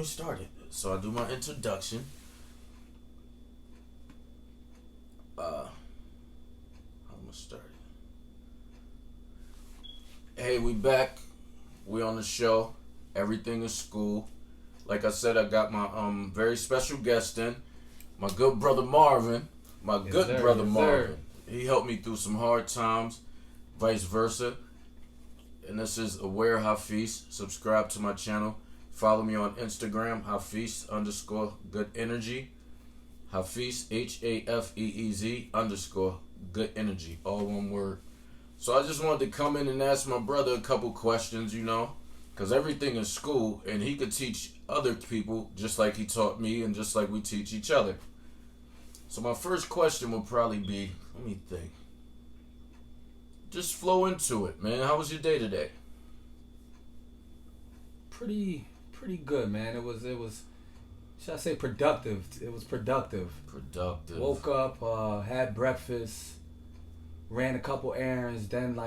me start it. So I do my introduction. I'm gonna start it. Hey, we back. We on the show. Everything is school. Like I said, I got my very special guest in, my good brother Marvin. Marvin. He helped me through some hard times, vice versa. And this is Aware Hafiz. Subscribe to my channel. Follow me on Instagram, Hafiz_good energy. Hafiz, HAFEEZ_good energy. All one word. So I just wanted to come in and ask my brother a couple questions, because everything is school, and he could teach other people just like he taught me and just like we teach each other. So my first question will probably be, let me think. Just flow into it, man. How was your day today? Pretty good, man. It was should I say productive? It was productive. Woke up, had breakfast, ran a couple errands, then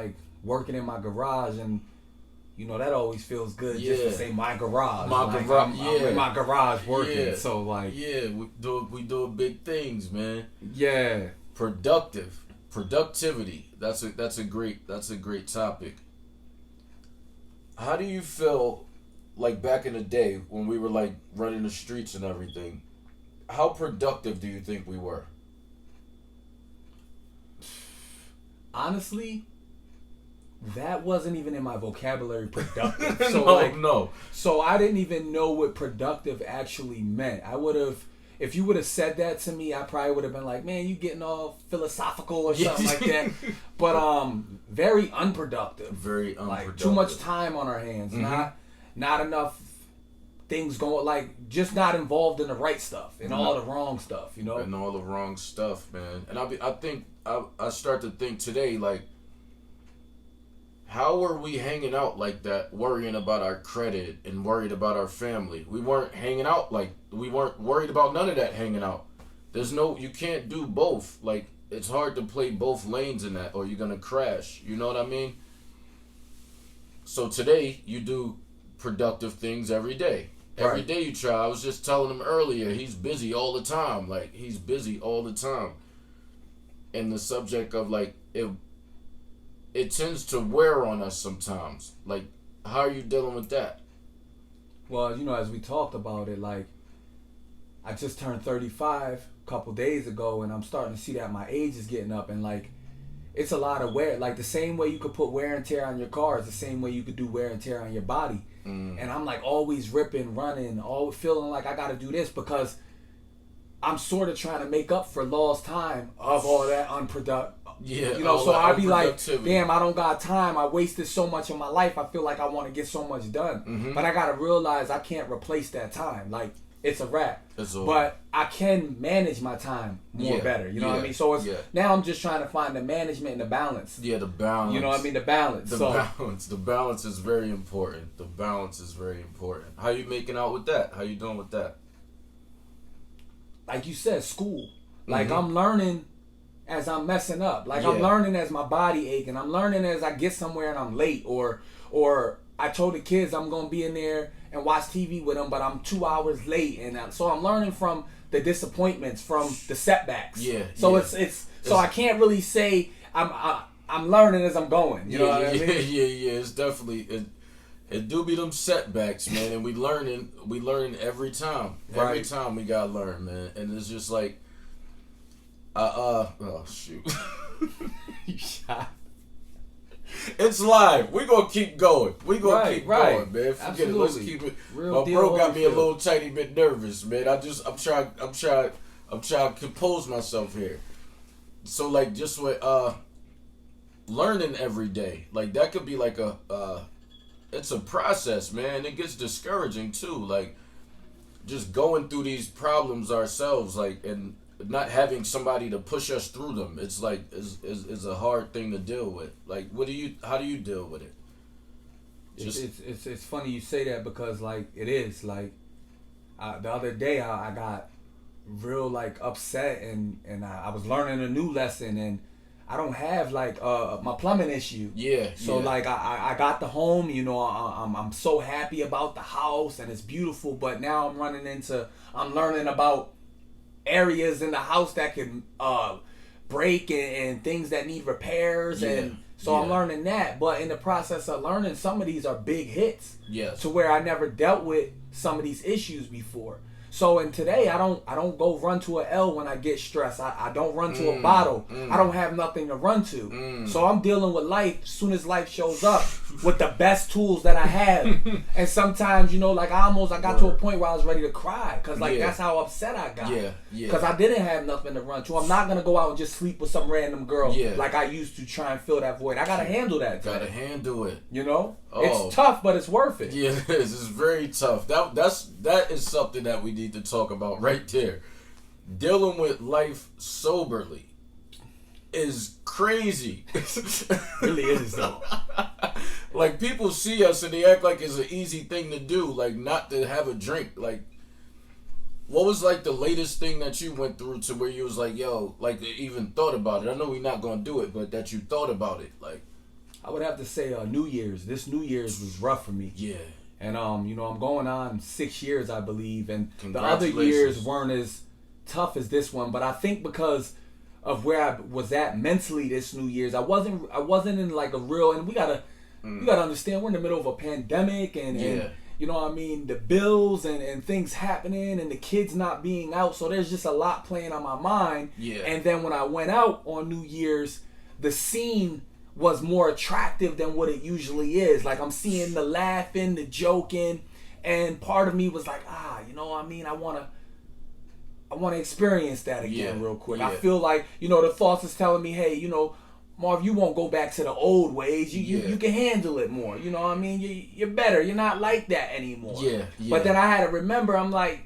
working in my garage, and that always feels good just to say my garage. I'm in my garage working. Yeah. So we do big things, man. Yeah. Productivity. That's a great topic. How do you feel back in the day when we were running the streets and everything? How productive do you think we were? Honestly, that wasn't even in my vocabulary, productive. No. So I didn't even know what productive actually meant. I would have, if you would have said that to me, I probably would have been like, man, you getting all philosophical or something like that. But very unproductive. Very unproductive. Too much time on our hands. Mm-hmm. Not enough things going, just not involved in the right stuff and all the wrong stuff, And all the wrong stuff, man. And I start to think today, how are we hanging out like that, worrying about our credit and worried about our family? We weren't hanging out we weren't worried about none of that hanging out. You can't do both. It's hard to play both lanes in that or you're going to crash. You know what I mean? So today you do productive things every day. Right. Every day you try. I was just telling him earlier, he's busy all the time. He's busy all the time. And the subject of it tends to wear on us sometimes. How are you dealing with that? Well, as we talked about it, I just turned 35 a couple days ago, and I'm starting to see that my age is getting up, and it's a lot of wear. The same way you could put wear and tear on your car is the same way you could do wear and tear on your body. Mm. And I'm always ripping, running, always feeling like I got to do this because I'm sort of trying to make up for lost time of all that unproductive. Yeah. So I'd be like, damn, I don't got time. I wasted so much of my life. I feel like I want to get so much done. Mm-hmm. But I got to realize I can't replace that time. It's a wrap. But I can manage my time more better. You know what I mean? So now I'm just trying to find the management and the balance. Yeah, the balance. You know what I mean? The balance. The balance is very important. How you making out with that? How you doing with that? Like you said, school. I'm learning as I'm messing up. I'm learning as my body aching. I'm learning as I get somewhere and I'm late. Or I told the kids I'm going to be in there and watch TV with them, but I'm 2 hours late. And so I'm learning from the disappointments, from the setbacks. Yeah. So it's I can't really say I'm learning as I'm going. You know what I mean? Yeah. It's definitely it do be them setbacks, man, and we learning every time. Right. Every time we gotta learn, man. And it's just oh shoot. You shot. It's live. We gonna keep going. Going, man. Forget Absolutely. it. Let's keep it. Real My bro got me a little tiny bit nervous, man. I'm trying to compose myself here. So just with learning every day, that could be it's a process, man. It gets discouraging too. Just going through these problems ourselves, and not having somebody to push us through them. It's is a hard thing to deal with. How do you deal with it? It's funny you say that because it is the other day I got real upset and I was learning a new lesson and I don't have like my plumbing issue. Yeah. So like I got the home, you know, I'm so happy about the house and it's beautiful, but now I'm learning about areas in the house that can break and things that need repairs, and so I'm learning that. But in the process of learning, some of these are big hits. Yes. To where I never dealt with some of these issues before. So and today I don't go run to a L when I get stressed. I don't run to a bottle. I don't have nothing to run to. So I'm dealing with life as soon as life shows up with the best tools that I have. And sometimes, you know, like I got to a point where I was ready to cry because like that's how upset I got. Yeah. Because I didn't have nothing to run to. I'm not gonna go out and just sleep with some random girl like I used to try and fill that void. I gotta handle that. Gotta handle it. You know, it's tough, but it's worth it. Yeah, it is. It's very tough. That is something that we need to talk about right there. Dealing with life soberly is crazy. Really is though. Like people see us and they act like it's an easy thing to do, like not to have a drink. Like, what was like the latest thing that you went through to where you was like, yo, like even thought about it? I know we're not gonna do it, but that you thought about it, like. I would have to say New Year's. This New Year's was rough for me. Yeah. And you know, I'm going on 6 years, I believe, and the other years weren't as tough as this one. But I think because of where I was at mentally this New Year's, I wasn't in like a real. And we gotta understand we're in the middle of a pandemic, and you know what I mean, the bills and things happening, and the kids not being out. So there's just a lot playing on my mind. Yeah. And then when I went out on New Year's, the scene was more attractive than what it usually is. Like I'm seeing the laughing, the joking, and part of me was like, you know what I mean? I wanna experience that again real quick. I feel like, you know, the thoughts is telling me, hey, you know, Marv, you won't go back to the old ways. You can handle it more. You know what I mean? You're better. You're not like that anymore. Yeah. But then I had to remember, I'm like,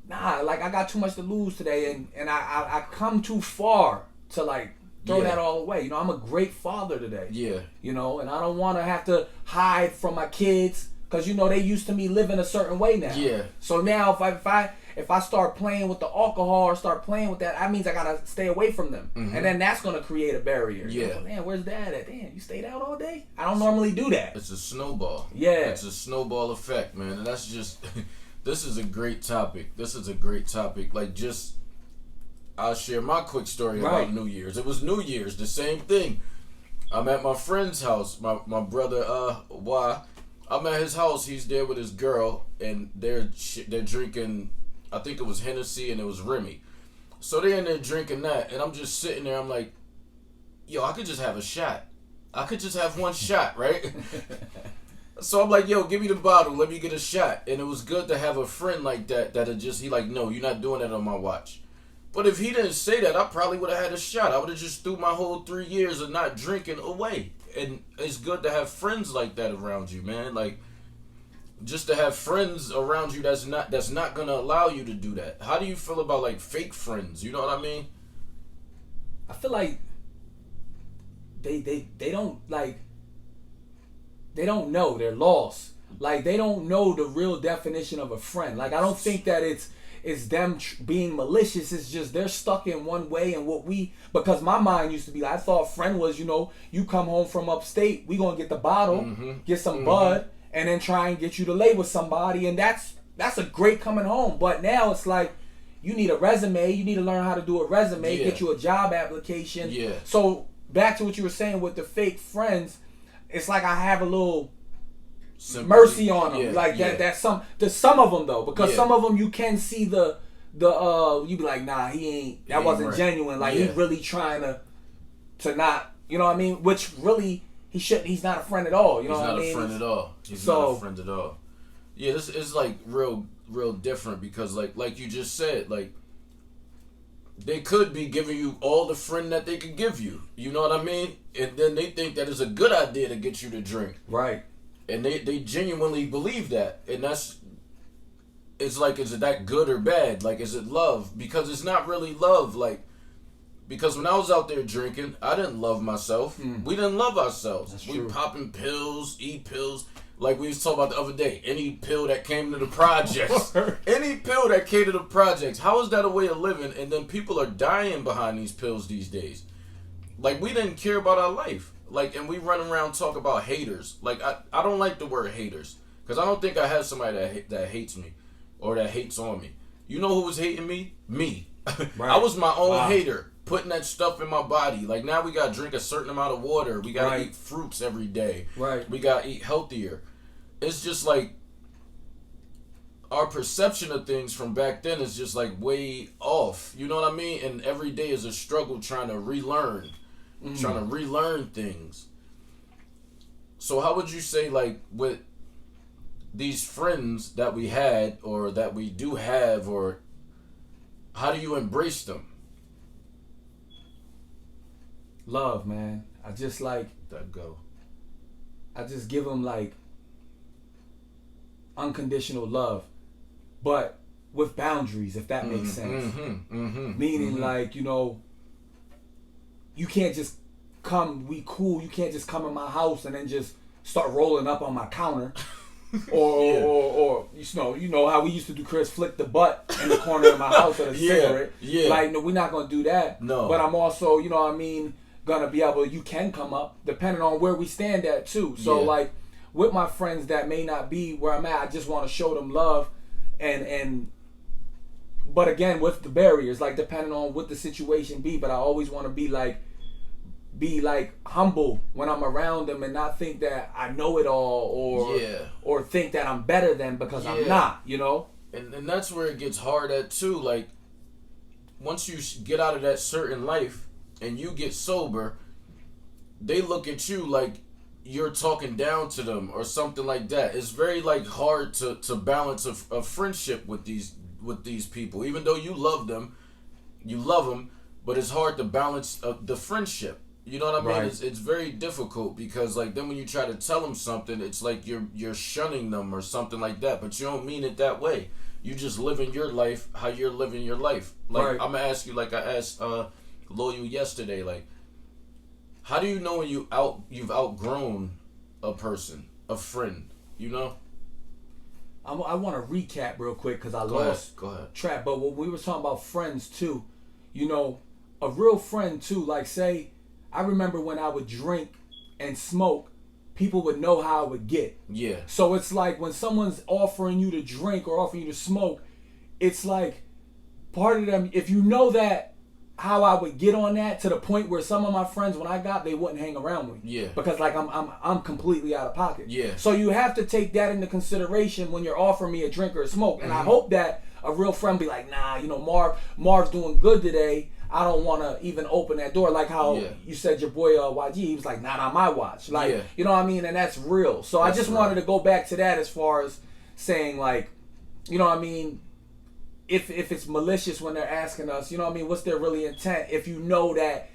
nah, like I got too much to lose today, and I come too far to like throw that all away. You know, I'm a great father today. Yeah. You know, and I don't want to have to hide from my kids because, you know, they used to me living a certain way now. Yeah. So now if I start playing with the alcohol or start playing with that means I got to stay away from them. Mm-hmm. And then that's going to create a barrier. Yeah. You know, man, where's Dad at? Damn, you stayed out all day? I don't normally do that. It's a snowball. Yeah. It's a snowball effect, man. And that's just, this is a great topic. Like, just, I'll share my quick story about New Year's. It was New Year's, the same thing. I'm at my friend's house. My brother, I'm at his house. He's there with his girl, and they're drinking, I think it was Hennessy and it was Remy. So they're in there drinking that, and I'm just sitting there. I'm like, yo, I could just have a shot. I could just have one shot, right? So I'm like, yo, give me the bottle. Let me get a shot. And it was good to have a friend like that he like, no, you're not doing that on my watch. But if he didn't say that, I probably would have had a shot. I would have just threw my whole 3 years of not drinking away. And it's good to have friends like that around you, man. Like, just to have friends around you that's not gonna allow you to do that. How do you feel about like fake friends? You know what I mean? I feel like they don't know. They're lost. Like they don't know the real definition of a friend. Like I don't think that it's them being malicious. It's just they're stuck in one way, and because my mind used to be like, I thought friend was, you know, you come home from upstate, we gonna get the bottle, get some bud, and then try and get you to lay with somebody, and that's a great coming home. But now it's like you need a resume, you need to learn how to do a resume, get you a job application. Yeah. So back to what you were saying with the fake friends, it's like I have a little mercy on them, there's some of them though, because some of them you can see the you be like, nah, he wasn't genuine, like he's really trying to not, you know what I mean, which really he's not a friend at all, you know what I mean, he's not a friend at all. Yeah, this is like real different, because like you just said, like they could be giving you all the friend that they could give you, you know what I mean, and then they think that it's a good idea to get you to drink, right? And they genuinely believe that. And it's like, is it that good or bad? Like, is it love? Because it's not really love. Like, because when I was out there drinking, I didn't love myself. We didn't love ourselves. That's true. Popping pills, eat pills. Like we was talking about the other day. Any pill that came to the projects. Any pill that came to the projects. How is that a way of living? And then people are dying behind these pills these days. Like, we didn't care about our life. Like, and we run around talk about haters. Like, I don't like the word haters. Because I don't think I have somebody that hates me. Or that hates on me. You know who was hating me? Me. Right. I was my own hater. Putting that stuff in my body. Like, now we gotta drink a certain amount of water. We gotta eat fruits every day. Right. We gotta eat healthier. It's just like, our perception of things from back then is just like way off. You know what I mean? And every day is a struggle trying to relearn. Trying to relearn things. So how would you say, like, with these friends that we had or that we do have, or how do you embrace them? Love, man. I just like That go. I just give them like unconditional love, but with boundaries, if that makes sense. Meaning, like, you know, you can't just come, we cool, you can't just come in my house and then just start rolling up on my counter. or you know how we used to do, Chris, flick the butt in the corner of my house with a cigarette. Yeah. Like, no, we're not gonna do that. No. But I'm also, you know what I mean, gonna be able, you can come up depending on where we stand at too. So like with my friends that may not be where I'm at, I just want to show them love and but again, with the barriers, like depending on what the situation be, but I always want to be like humble when I'm around them and not think that I know it all or think that I'm better than, because I'm not, you know? And that's where it gets hard at too. Like, once you get out of that certain life and you get sober, they look at you like you're talking down to them or something like that. It's very like hard to balance a friendship with these people. Even though you love them, but it's hard to balance the friendship. You know what I mean? Right. It's very difficult, because like then when you try to tell them something, it's like you're shunning them or something like that. But you don't mean it that way. You just living your life how you're living your life. Like, I'm gonna ask you, like I asked Loyal yesterday, like, how do you know when you've outgrown a person, a friend? You know. I want to recap real quick because I Go lost ahead. track. But when we were talking about friends too, you know, a real friend too. Like, say, I remember when I would drink and smoke, people would know how I would get. Yeah. So it's like when someone's offering you to drink or offering you to smoke, it's like part of them, if you know that how I would get on that, to the point where some of my friends, when I got, they wouldn't hang around with me. Yeah. Because like I'm completely out of pocket. Yeah. So you have to take that into consideration when you're offering me a drink or a smoke. And I hope that a real friend be like, nah, you know, Marv's doing good today. I don't want to even open that door. Like how you said your boy YG, he was like, not on my watch. Like, you know what I mean? And that's real. So I just wanted to go back to that as far as saying, like, you know what I mean? If it's malicious when they're asking us, you know what I mean? What's their really intent? If you know that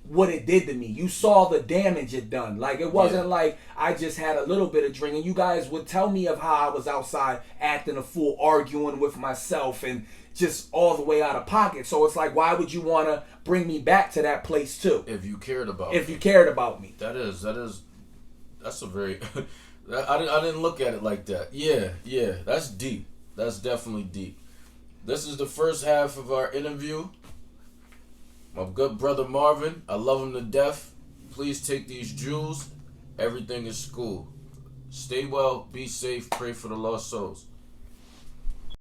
what it did to me, you saw the damage it done. Like, it wasn't like I just had a little bit of drink, and you guys would tell me of how I was outside acting a fool, arguing with myself, and just all the way out of pocket. So it's like, why would you want to bring me back to that place too? If you cared about me. You cared about me. That's a very, I didn't look at it like that. Yeah, that's deep. That's definitely deep. This is the first half of our interview. My good brother Marvin, I love him to death. Please take these jewels. Everything is cool. Stay well, be safe, pray for the lost souls.